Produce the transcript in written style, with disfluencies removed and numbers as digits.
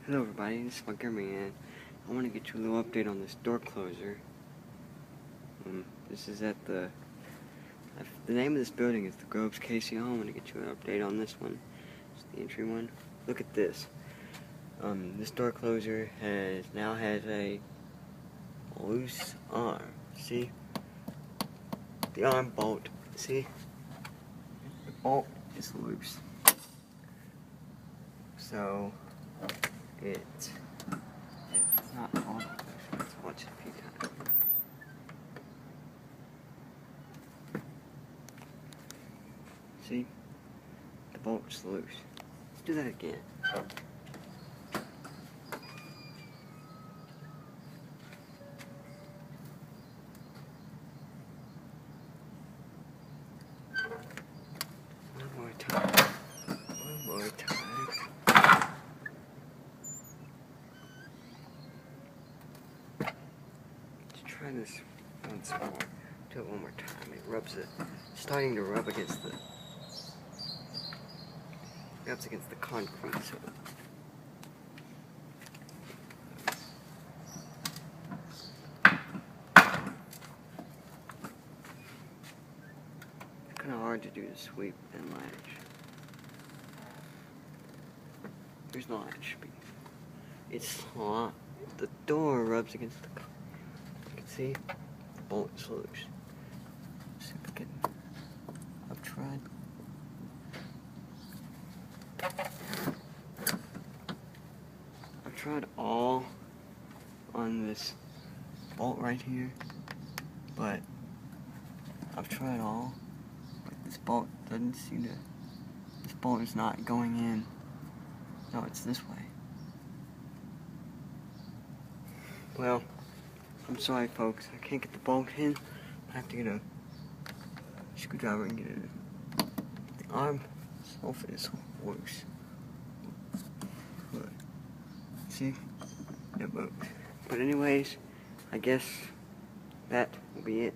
Hello everybody, this is Funkerman. I want to get you a little update on this door closer. This is at the name of this building is the Groves KCO. I want to get you an update on this one. It's the entry one. Look at this. This door closer now has a loose arm. See? The arm bolt. See? The bolt is loose. So it's not all the way. Let's watch it a few times. See? The bolt's loose. Let's do that again. One more time. One more time. Try this once more. Do it one more time. It rubs it. Starting to rub against the. Rubs against the concrete. So. It's kind of hard to do the sweep and latch. Here's the latch. It's hot. The door rubs against the. You can see the bolt is loose. See if I can. I've tried. I've tried all on this bolt right here, but I've tried all, but this bolt doesn't seem to. This bolt is not going in. No, it's this way. Well, I'm sorry folks, I can't get the bolt in. I have to get a screwdriver and get it in. The arm itself is loose. But, see? It moves. But anyways, I guess that will be it.